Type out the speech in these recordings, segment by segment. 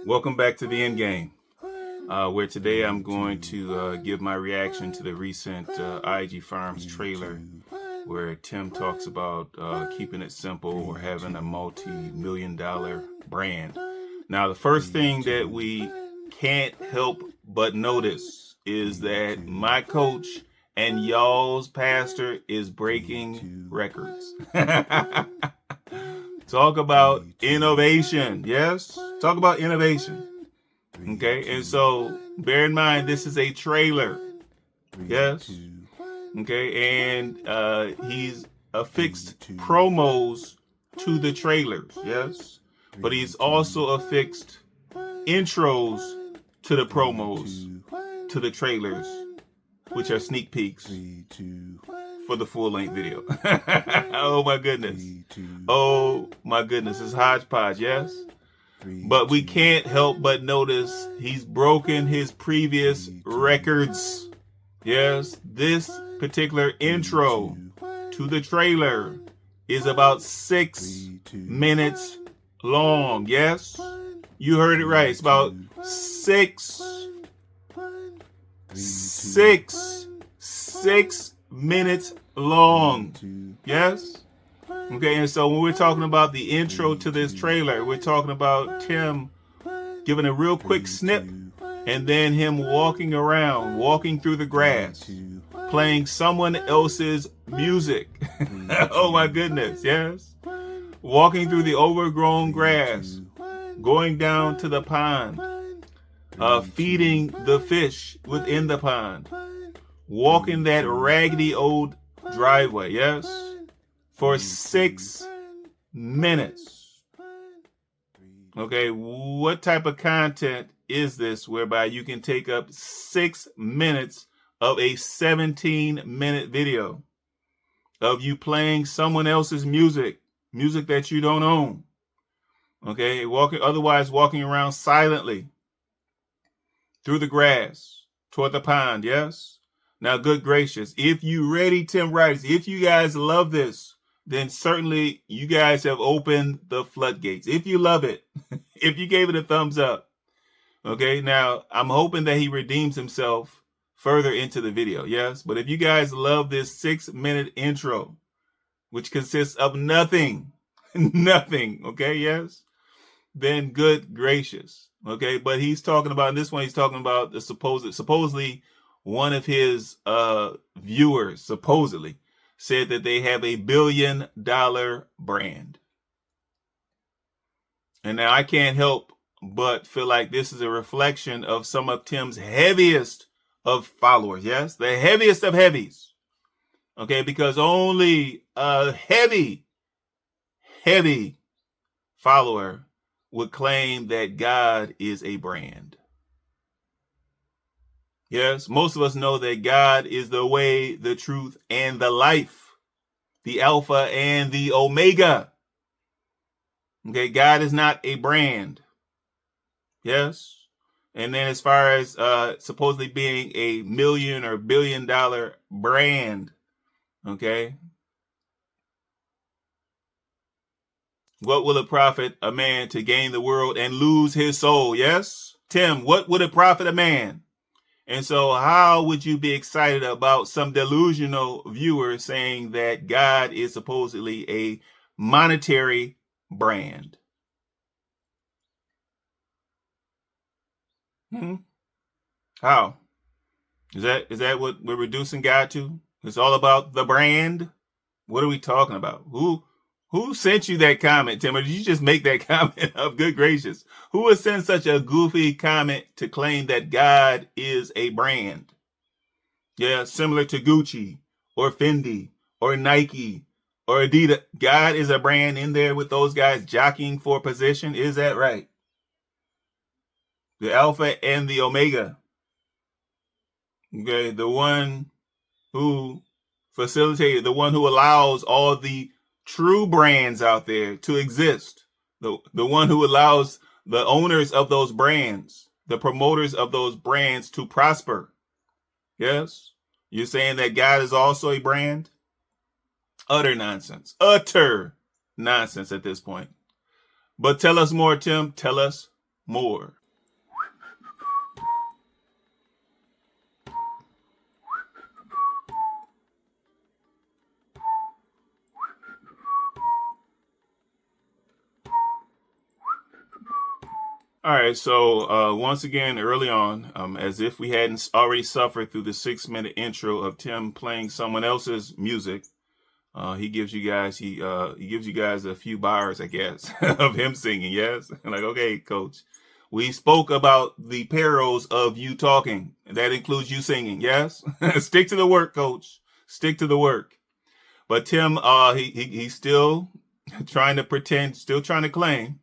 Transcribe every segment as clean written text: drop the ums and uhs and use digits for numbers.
Welcome back to the Endgame, where today I'm going to give my reaction to the recent IAG Farms trailer, where Tim talks about keeping it simple or having a multi-million-dollar brand. Now, the first thing that we can't help but notice is that my coach and y'all's pastor is breaking records. Talk about innovation. Yes, talk about innovation. Okay, and so bear in mind this is a trailer. Yes. Okay, and he's affixed promos to the trailers. Yes, but he's also affixed intros to the promos to the trailers, which are sneak peeks for the full-length video. Oh my goodness. Oh my goodness. It's hodgepodge, yes? But we can't help but notice he's broken his previous records. Yes, this particular intro to the trailer is about 6 minutes long. Yes? You heard it right. It's about six minutes long. Yes? Okay, and so when we're talking about the intro to this trailer, we're talking about Tim giving a real quick snip and then him walking around, walking through the grass, playing someone else's music. Oh my goodness, yes? Walking through the overgrown grass, going down to the pond, feeding the fish within the pond, walking that raggedy old driveway, yes, for 6 minutes. Okay, what type of content is this whereby you can take up 6 minutes of a 17-minute video of you playing someone else's music that you don't own? Okay, otherwise walking around silently through the grass toward the pond, yes? Now, good gracious, if you ready, Tim Writers, if you guys love this, then certainly you guys have opened the floodgates. If you love it, if you gave it a thumbs up, okay? Now, I'm hoping that he redeems himself further into the video, yes? But if you guys love this 6-minute intro, which consists of nothing, okay, yes? Then good gracious, okay? But he's talking about, in this one, he's talking about the supposedly one of his viewers supposedly said that they have a $1 billion brand. And now I can't help but feel like this is a reflection of some of Tim's heaviest of followers. Yes, the heaviest of heavies. Okay, because only a heavy follower would claim that God is a brand. Yes, most of us know that God is the way, the truth, and the life, the Alpha and the Omega. Okay, God is not a brand. Yes. And then as far as supposedly being a $1 million or $1 billion brand, okay, what will it profit a man to gain the world and lose his soul? Yes, Tim, what would it profit a man? And so how would you be excited about some delusional viewer saying that God is supposedly a monetary brand? How? Is that what we're reducing God to? It's all about the brand? What are we talking about? Who sent you that comment, Tim? Or did you just make that comment up? Good gracious. Who would send such a goofy comment to claim that God is a brand? Yeah, similar to Gucci or Fendi or Nike or Adidas. God is a brand in there with those guys jockeying for position. Is that right? The Alpha and the Omega. Okay, the one who facilitated, the one who allows all the true brands out there to exist, the one who allows the owners of those brands, the promoters of those brands to prosper. Yes? You're saying that God is also a brand? Utter nonsense at this point. But tell us more, Tim. Tell us more. All right, so once again, early on, as if we hadn't already suffered through the 6-minute intro of Tim playing someone else's music, he gives you guys a few bars, I guess, of him singing. Yes, like, okay, coach, we spoke about the perils of you talking. That includes you singing. Yes, stick to the work, coach. Stick to the work. But Tim, he's still trying to pretend, still trying to claim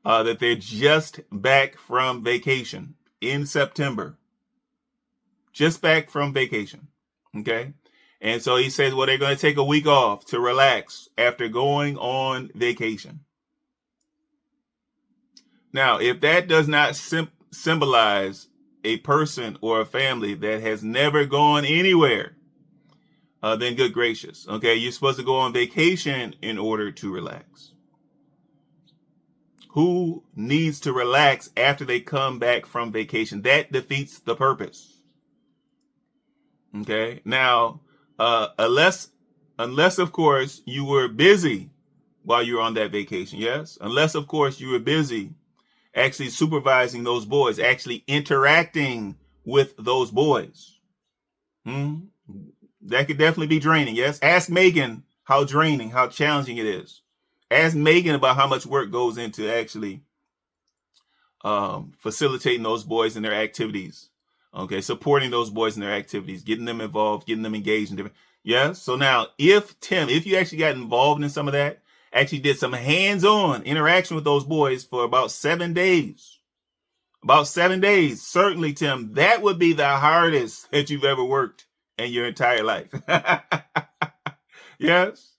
that they're just back from vacation in September. Just back from vacation. Okay. And so he says, well, they're going to take a week off to relax after going on vacation. Now, if that does not symbolize a person or a family that has never gone anywhere, then good gracious. Okay. You're supposed to go on vacation in order to relax. Who needs to relax after they come back from vacation? That defeats the purpose. Okay. Now, unless of course you were busy while you were on that vacation. Yes. Unless of course you were busy actually supervising those boys, actually interacting with those boys. That could definitely be draining. Yes. Ask Megan how draining, how challenging it is. Ask Megan about how much work goes into actually facilitating those boys in their activities. Okay, supporting those boys in their activities, getting them involved, getting them engaged in different. Yes. So now, if you actually got involved in some of that, actually did some hands-on interaction with those boys for about 7 days, certainly, Tim, that would be the hardest that you've ever worked in your entire life. Yes.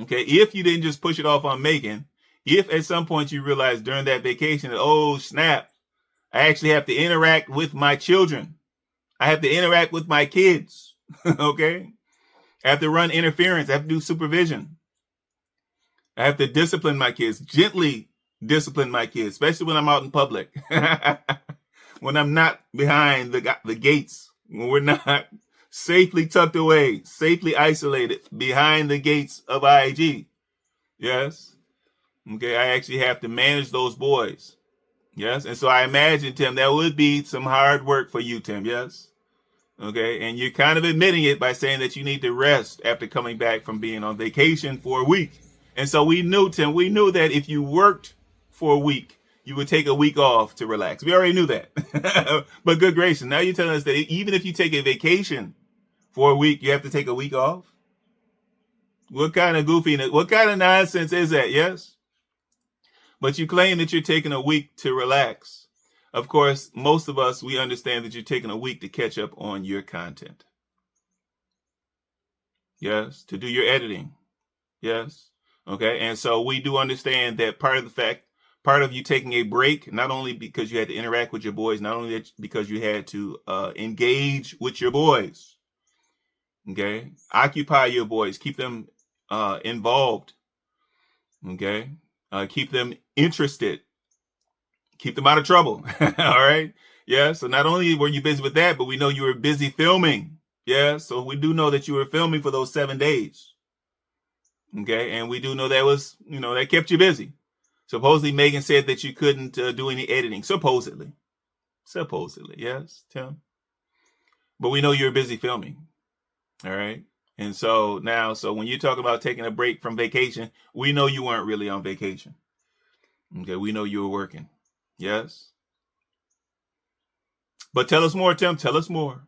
Okay, if you didn't just push it off on Megan, if at some point you realize during that vacation that, oh, snap, I actually have to interact with my children. I have to interact with my kids. Okay, I have to run interference. I have to do supervision. I have to discipline my kids, gently discipline my kids, especially when I'm out in public, when I'm not behind the gates, when we're not safely tucked away, safely isolated behind the gates of IAG. Yes. Okay. I actually have to manage those boys. Yes. And so I imagine, Tim, that would be some hard work for you, Tim. Yes. Okay. And you're kind of admitting it by saying that you need to rest after coming back from being on vacation for a week. And so we knew, Tim, that if you worked for a week, you would take a week off to relax. We already knew that. But good gracious, now you're telling us that even if you take a vacation for a week, you have to take a week off? What kind of goofiness, what kind of nonsense is that? Yes. But you claim that you're taking a week to relax. Of course, most of us, we understand that you're taking a week to catch up on your content. Yes. To do your editing. Yes. Okay. And so we do understand that part of you taking a break, not only because you had to interact with your boys, not only because you had to engage with your boys. Okay. Occupy your boys. Keep them involved. Okay. Keep them interested. Keep them out of trouble. All right. Yeah. So not only were you busy with that, but we know you were busy filming. Yeah. So we do know that you were filming for those 7 days. Okay. And we do know that was, that kept you busy. Supposedly Megan said that you couldn't do any editing. Supposedly. Yes, Tim. But we know you're busy filming. All right. And so now, when you talk about taking a break from vacation, we know you weren't really on vacation. Okay. We know you were working. Yes. But tell us more, Tim. Tell us more.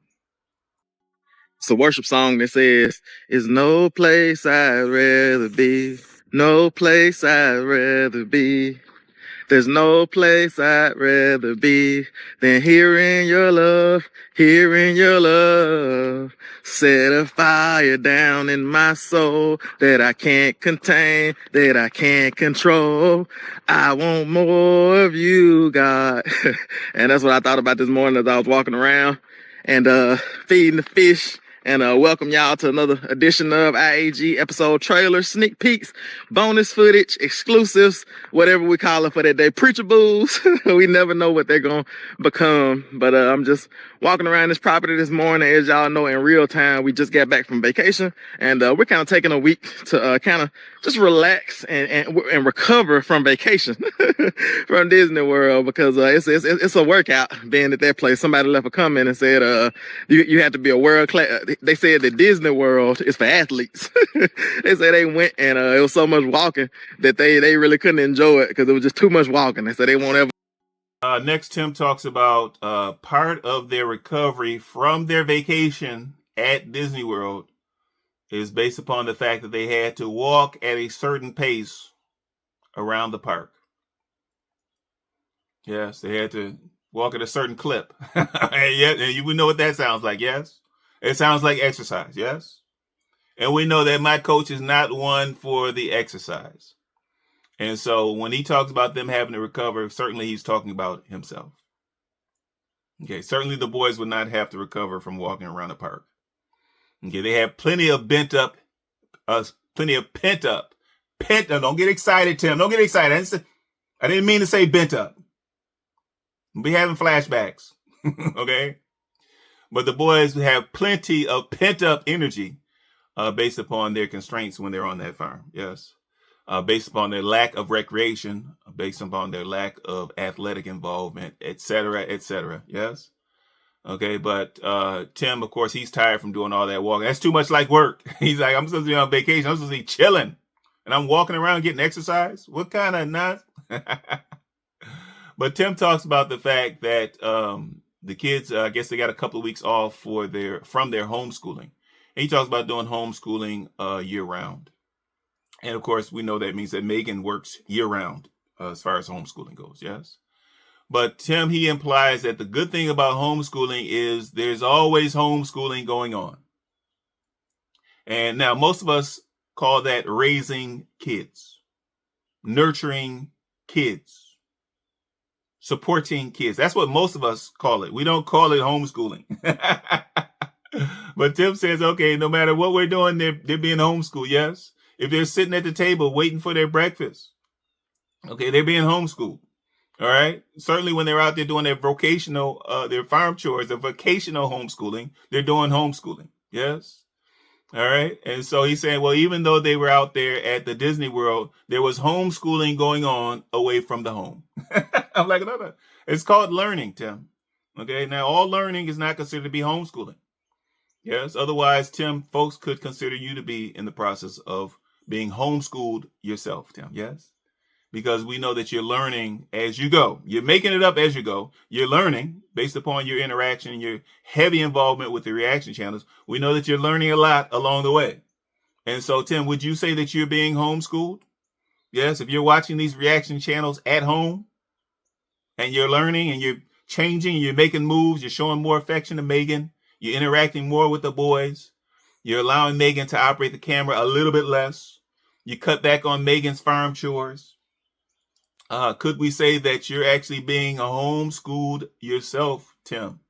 It's a worship song that says, "Is no place I'd rather be. No place I'd rather be. There's no place I'd rather be than hearing your love, set a fire down in my soul that I can't contain, that I can't control. I want more of you, God." And that's what I thought about this morning as I was walking around and feeding the fish and welcome y'all to another edition of IAG episode trailers, sneak peeks, bonus footage, exclusives, whatever we call it for that day. Preachables. We never know what they're going to become. But I'm just walking around this property this morning. As y'all know, in real time, we just got back from vacation, and we're kind of taking a week to kind of just relax and recover from vacation from Disney World, because it's a workout being at that place. Somebody left a comment and said you have to be a world class. They said that Disney World is for athletes. They said they went and it was so much walking that they really couldn't enjoy it because it was just too much walking. They said they won't ever. Next, Tim talks about part of their recovery from their vacation at Disney World is based upon the fact that they had to walk at a certain pace around the park. Yes, they had to walk at a certain clip. And you would know what that sounds like, yes? It sounds like exercise, yes? And we know that my coach is not one for the exercise. And so when he talks about them having to recover, certainly he's talking about himself. Okay, certainly the boys would not have to recover from walking around the park. Okay, they have plenty of pent up. Don't get excited, Tim. Don't get excited. I didn't mean to say bent up. We'll be having flashbacks. Okay? But the boys have plenty of pent up energy based upon their constraints when they're on that farm. Yes. Based upon their lack of recreation, based upon their lack of athletic involvement, et cetera, yes? Okay, but Tim, of course, he's tired from doing all that walking. That's too much like work. He's like, I'm supposed to be on vacation. I'm supposed to be chilling. And I'm walking around getting exercise? What kind of nonsense? But Tim talks about the fact that the kids, I guess they got a couple of weeks off from their homeschooling. And he talks about doing homeschooling year round. And of course, we know that means that Megan works year round as far as homeschooling goes, yes? But Tim, he implies that the good thing about homeschooling is there's always homeschooling going on. And now most of us call that raising kids, nurturing kids, supporting kids. That's what most of us call it. We don't call it homeschooling. But Tim says, okay, no matter what we're doing, they're being homeschooled, yes? If they're sitting at the table waiting for their breakfast, okay, they're being homeschooled. All right. Certainly when they're out there doing their vocational, their farm chores, their vocational homeschooling, they're doing homeschooling. Yes. All right. And so he's saying, well, even though they were out there at the Disney World, there was homeschooling going on away from the home. I'm like, no. It's called learning, Tim. Okay. Now, all learning is not considered to be homeschooling. Yes. Otherwise, Tim, folks could consider you to be in the process of being homeschooled yourself, Tim. Yes. Because we know that you're learning as you go. You're making it up as you go. You're learning based upon your interaction and your heavy involvement with the reaction channels. We know that you're learning a lot along the way. And so, Tim, would you say that you're being homeschooled? Yes, if you're watching these reaction channels at home and you're learning and you're changing, you're making moves, you're showing more affection to Megan, you're interacting more with the boys, you're allowing Megan to operate the camera a little bit less, you cut back on Megan's farm chores. Could we say that you're actually being homeschooled yourself, Tim?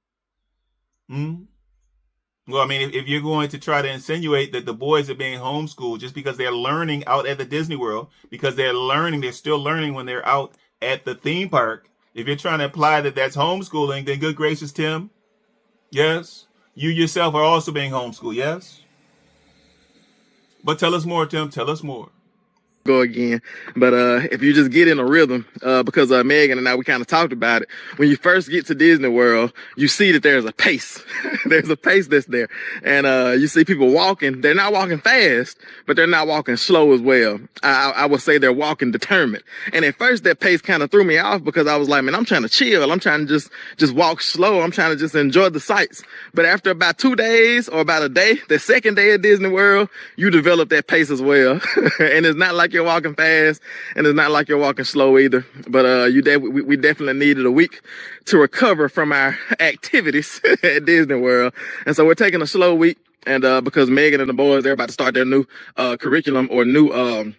Well, I mean, if you're going to try to insinuate that the boys are being homeschooled just because they're learning out at the Disney World, because they're still learning when they're out at the theme park. If you're trying to imply that that's homeschooling, then good gracious, Tim, yes, you yourself are also being homeschooled, yes? But tell us more, Tim. Tell us more. Go again. But if you just get in a rhythm, because Megan and I, we kind of talked about it. When you first get to Disney World, you see that there's a pace. There's a pace that's there. And you see people walking. They're not walking fast, but they're not walking slow as well. I would say they're walking determined. And at first that pace kind of threw me off because I was like, man, I'm trying to chill. I'm trying to just walk slow. I'm trying to just enjoy the sights. But after about 2 days or about a day, the second day at Disney World, you develop that pace as well. And it's not like you're walking fast, and it's not like you're walking slow either. But we definitely needed a week to recover from our activities at Disney World, and so we're taking a slow week. And because Megan and the boys, they're about to start their new curriculum or new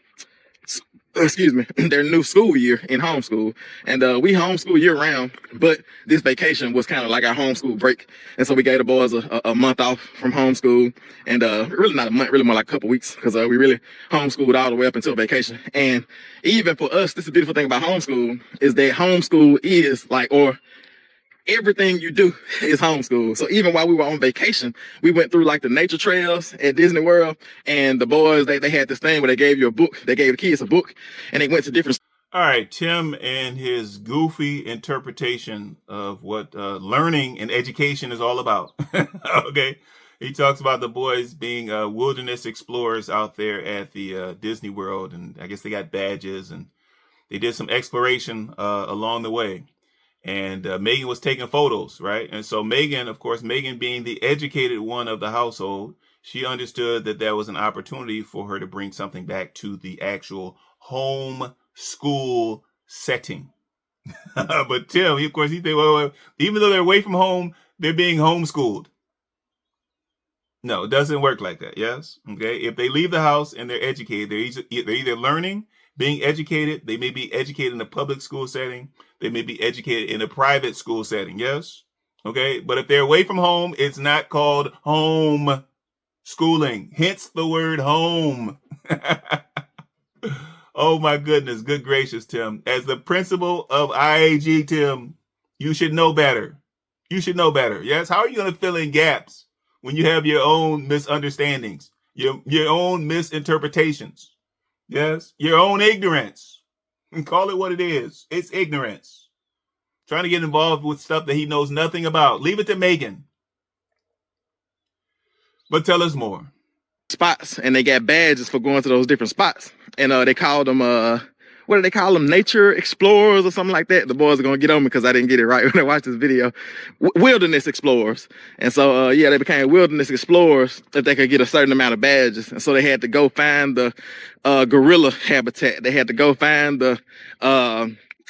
excuse me, their new school year in homeschool. And we homeschool year round, but this vacation was kind of like our homeschool break. And so we gave the boys a month off from homeschool, and really not a month, really more like a couple weeks, because we really homeschooled all the way up until vacation. And even for us, this is the beautiful thing about homeschool, is that homeschool is like, or everything you do is homeschool. So even while we were on vacation, we went through like the nature trails at Disney World, and the boys, they had this thing where they gave you a book. They gave the kids a book, and they went to different. All right, Tim and his goofy interpretation of what learning and education is all about. Okay. He talks about the boys being wilderness explorers out there at the Disney World, and I guess they got badges, and they did some exploration along the way. And Megan was taking photos, right? And so Megan, of course, Megan being the educated one of the household, she understood that there was an opportunity for her to bring something back to the actual home school setting. But Tim, of course, he think, well, even though they're away from home, they're being homeschooled. No, it doesn't work like that. Yes. Okay. If they leave the house and they're educated, they're either learning, being educated. They may be educated in a public school setting. They may be educated in a private school setting. Yes. Okay. But if they're away from home, it's not called home schooling. Hence the word home. Oh my goodness. Good gracious, Tim. As the principal of IAG, Tim, you should know better. You should know better. Yes. How are you going to fill in gaps when you have your own misunderstandings, your own misinterpretations? Yes. Your own ignorance. And call it what it is. It's ignorance. Trying to get involved with stuff that he knows nothing about. Leave it to Megan. But tell us more. Spots, and they got badges for going to those different spots. And they called them, what do they call them? Nature explorers or something like that. The boys are going to get on me because I didn't get it right when I watched this video. Wilderness explorers. And so, yeah, they became wilderness explorers if they could get a certain amount of badges. And so they had to go find the gorilla habitat. They had to go find the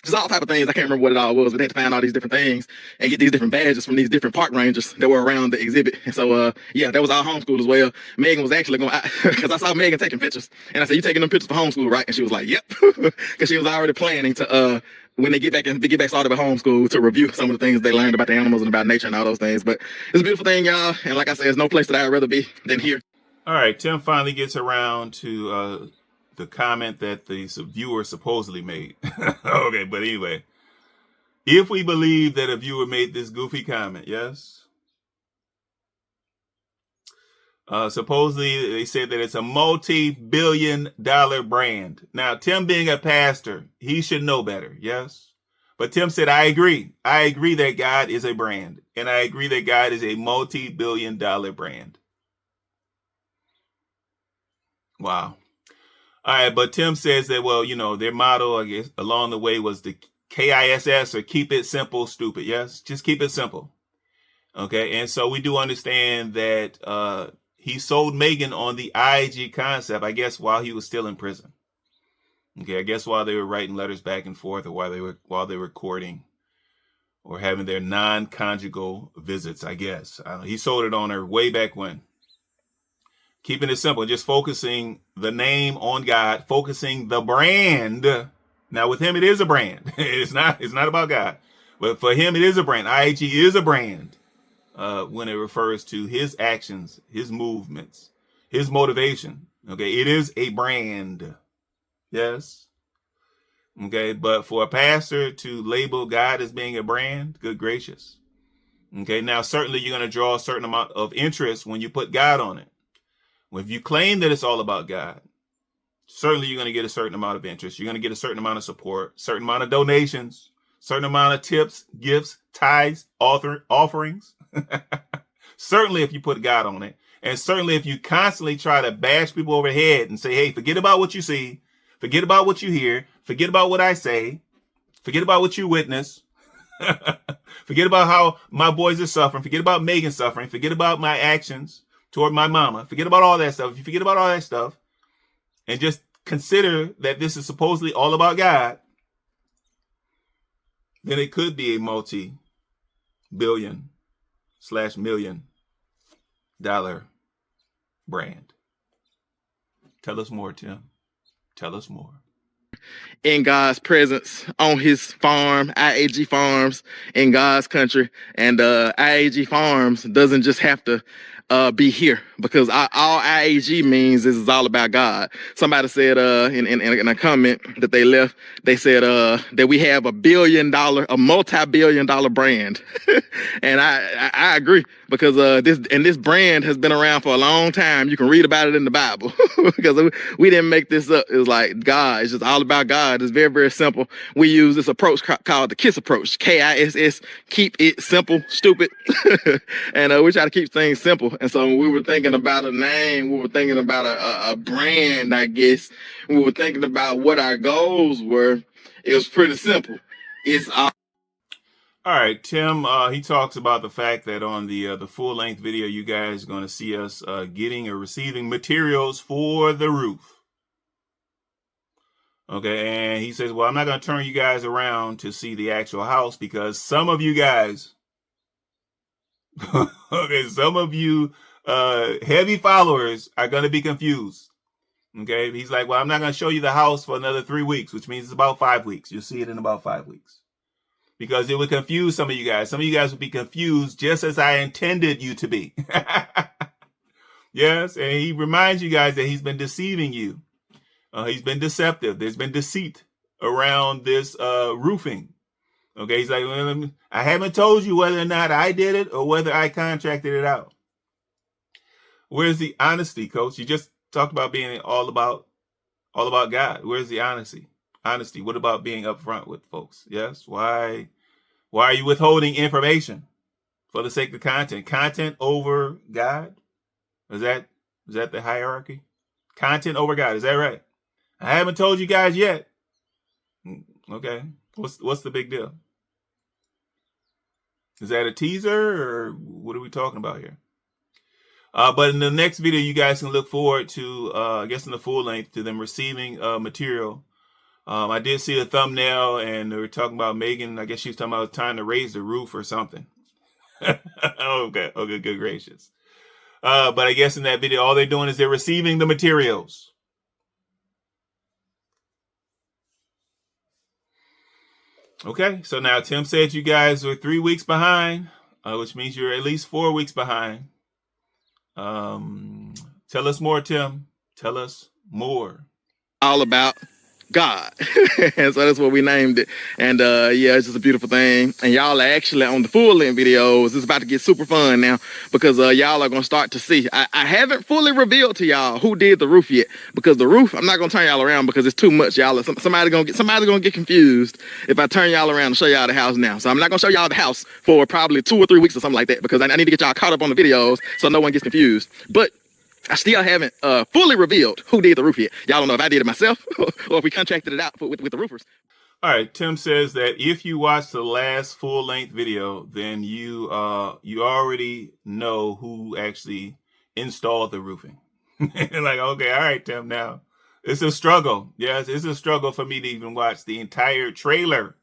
just all type of things. I can't remember what it all was, but they had to find all these different things and get these different badges from these different park rangers that were around the exhibit. And so, yeah, that was our homeschool as well. Megan was actually going, because I saw Megan taking pictures, and I said, "You taking them pictures for homeschool, right?" And she was like, "Yep," because she was already planning to, when they get back started with homeschool, to review some of the things they learned about the animals and about nature and all those things. But it's a beautiful thing, y'all. And like I said, there's no place that I'd rather be than here. All right, Tim finally gets around to the comment that the viewer supposedly made. Okay, but anyway, if we believe that a viewer made this goofy comment, yes, supposedly they said that it's a multi-billion-dollar brand. Now, Tim being a pastor, he should know better, yes? But Tim said, I agree. I agree that God is a brand, and I agree that God is a multi-billion-dollar brand. Wow. All right, but Tim says that, well, you know, their motto, I guess, along the way was the KISS, or keep it simple, stupid. Yes, just keep it simple. Okay, and so we do understand that he sold Megan on the IAG concept, I guess, while he was still in prison. Okay, I guess while they were writing letters back and forth, or while they were courting, or having their non-conjugal visits, I guess. He sold it on her way back when. Keeping it simple, just focusing the name on God, focusing the brand. Now with him, it is a brand. It's not about God, but for him, it is a brand. IAG is a brand when it refers to his actions, his movements, his motivation. Okay, it is a brand. Yes. Okay, but for a pastor to label God as being a brand, good gracious. Okay, now certainly you're going to draw a certain amount of interest when you put God on it. Well, if you claim that it's all about God, certainly you're going to get a certain amount of interest. You're going to get a certain amount of support, certain amount of donations, certain amount of tips, gifts, tithes, offerings. Certainly if you put God on it. And certainly if you constantly try to bash people over the head and say, hey, forget about what you see, forget about what you hear, forget about what I say, forget about what you witness, forget about how my boys are suffering, forget about Megan suffering, forget about my actions toward my mama. Forget about all that stuff. If you forget about all that stuff and just consider that this is supposedly all about God, then it could be a multi-billion/million-dollar brand. Tell us more, Tim. Tell us more. in God's presence on his farm, IAG Farms, in God's country. And IAG Farms doesn't just have to be here, because all IAG means is it's all about God. Somebody said in a comment that they left, they said that we have a multi-billion-dollar brand. And I agree, because this brand has been around for a long time. You can read about it in the Bible, because we didn't make this up. It was like God. It's just all about God. It's very, very simple. We use this approach called the KISS approach, KISS, keep it simple, stupid. And we try to keep things simple. And so when we were thinking about a name, we were thinking about a brand, I guess. We were thinking about what our goals were. It was pretty simple. It's all right, Tim, he talks about the fact that on the full-length video, you guys are going to see us getting or receiving materials for the roof. Okay, and he says, well, I'm not going to turn you guys around to see the actual house, because some of you guys, okay, some of you heavy followers are going to be confused. Okay, he's like, well, I'm not going to show you the house for another 3 weeks, which means it's about 5 weeks. You'll see it in about 5 weeks. Because it would confuse some of you guys. Some of you guys would be confused just as I intended you to be. Yes, and he reminds you guys that he's been deceiving you. He's been deceptive. There's been deceit around this roofing. Okay, he's like, well, I haven't told you whether or not I did it or whether I contracted it out. Where's the honesty, Coach? You just talked about being all about God. Where's the honesty? Honesty. What about being upfront with folks? Yes. Why are you withholding information for the sake of content? Content over God? Is that the hierarchy? Content over God. Is that right? I haven't told you guys yet. Okay. What's the big deal? Is that a teaser, or what are we talking about here? But in the next video, you guys can look forward to, I guess in the full length, to them receiving material. I did see a thumbnail, and they were talking about Megan. I guess she was talking about time to raise the roof or something. Okay, good gracious. But I guess in that video, all they're doing is they're receiving the materials. Okay, so now Tim said you guys are 3 weeks behind, which means you're at least 4 weeks behind. Tell us more, Tim. Tell us more. all about God. And so that's what we named it. And yeah, it's just a beautiful thing. And y'all are actually on the full length videos. It's about to get super fun now, because y'all are gonna start to see. I haven't fully revealed to y'all who did the roof yet, because the roof, I'm not gonna turn y'all around because it's too much. Y'all, somebody's gonna get confused if I turn y'all around and show y'all the house now. So I'm not gonna show y'all the house for probably 2 or 3 weeks or something like that, because I need to get y'all caught up on the videos so no one gets confused. But I still haven't fully revealed who did the roof yet. Y'all don't know if I did it myself or if we contracted it out with the roofers. All right, Tim says that if you watch the last full-length video, then you already know who actually installed the roofing. Like, okay, all right, Tim, now it's a struggle. Yes, it's a struggle for me to even watch the entire trailer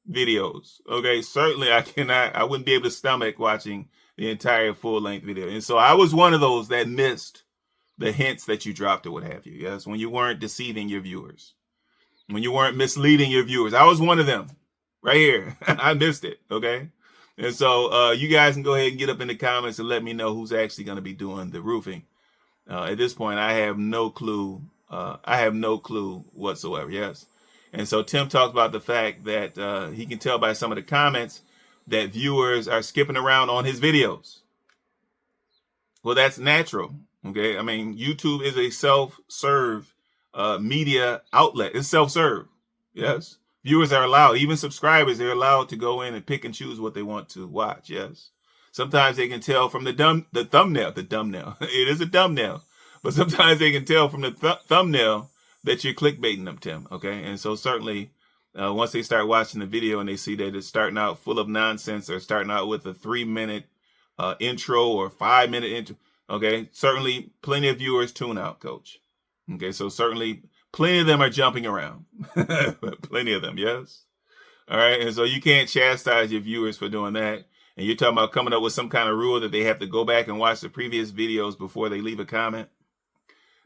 videos. Okay, certainly I wouldn't be able to stomach watching the entire full-length video. And so I was one of those that missed the hints that you dropped or what have you. Yes, when you weren't deceiving your viewers, when you weren't misleading your viewers. I was one of them right here. I missed it. Okay. And so you guys can go ahead and get up in the comments and let me know who's actually going to be doing the roofing. At this point, I have no clue. I have no clue whatsoever. Yes. And so Tim talked about the fact that he can tell by some of the comments that viewers are skipping around on his videos. Well, that's natural. Okay. I mean, YouTube is a self-serve media outlet. It's self-serve. Yes. Viewers are allowed, even subscribers, they're allowed to go in and pick and choose what they want to watch. Yes. Sometimes they can tell from the thumbnail. It is a thumbnail. But sometimes they can tell from the thumbnail that you're clickbaiting them, Tim. Okay. And so certainly once they start watching the video and they see that it's starting out full of nonsense, or starting out with a 3-minute intro or 5-minute intro. Okay. Certainly plenty of viewers tune out, Coach. Okay. So certainly plenty of them are jumping around. Plenty of them. Yes. All right. And so you can't chastise your viewers for doing that. And you're talking about coming up with some kind of rule that they have to go back and watch the previous videos before they leave a comment.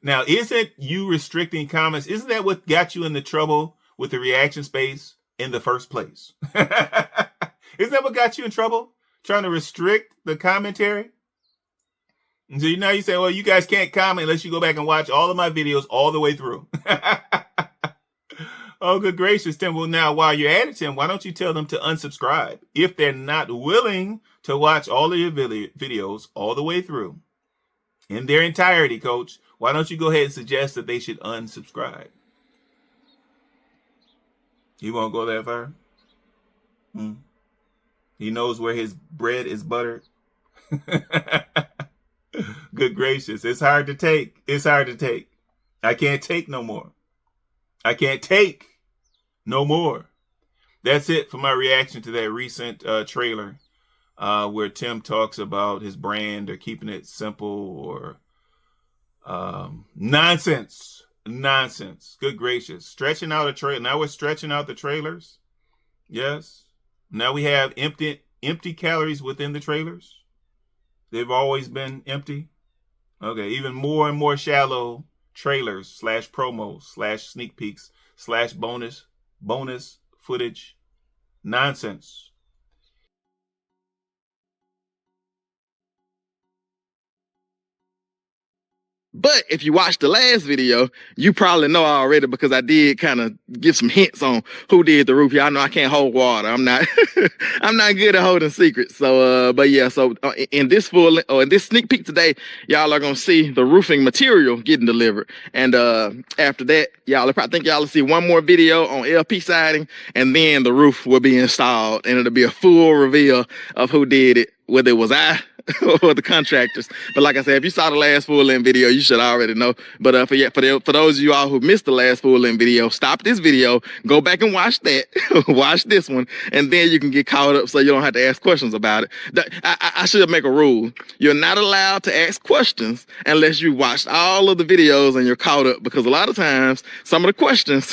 Now, isn't you restricting comments, isn't that what got you into trouble with the reaction space in the first place? Isn't that what got you in trouble? Trying to restrict the commentary? And so now you say, well, you guys can't comment unless you go back and watch all of my videos all the way through. Oh, good gracious, Tim. Well, now, while you're at it, Tim, why don't you tell them to unsubscribe if they're not willing to watch all of your videos all the way through in their entirety, Coach? Why don't you go ahead and suggest that they should unsubscribe? You won't go that far? He knows where his bread is buttered. Good gracious. It's hard to take. It's hard to take. I can't take no more. I can't take no more. That's it for my reaction to that recent trailer where Tim talks about his brand or keeping it simple or nonsense. Good gracious. Stretching out a trailer. Now we're stretching out the trailers. Yes. Now we have empty calories within the trailers. They've always been empty. Okay. Even more and more shallow trailers / promos / sneak peeks / bonus footage. Nonsense. But if you watched the last video, you probably know already because I did kind of give some hints on who did the roof. Y'all know I can't hold water. I'm not I'm not good at holding secrets. So but yeah, so in this sneak peek today, y'all are gonna see the roofing material getting delivered. And after that, I think y'all will see one more video on LP siding, and then the roof will be installed and it'll be a full reveal of who did it, whether it was I or the contractors. But like I said, if you saw the last full-length video, you should already know. But for those of you all who missed the last full-length video, stop this video, go back and watch that, watch this one, and then you can get caught up so you don't have to ask questions about it. I should make a rule. You're not allowed to ask questions unless you watched all of the videos and you're caught up, because a lot of times some of the questions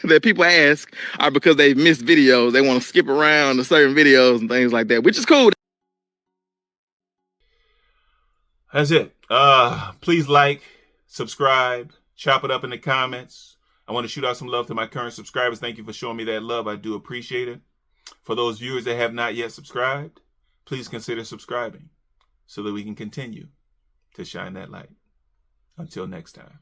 that people ask are because they've missed videos. They want to skip around to certain videos and things like that, which is cool. That's it. Please like, subscribe, chop it up in the comments. I want to shoot out some love to my current subscribers. Thank you for showing me that love. I do appreciate it. For those viewers that have not yet subscribed, please consider subscribing so that we can continue to shine that light. Until next time.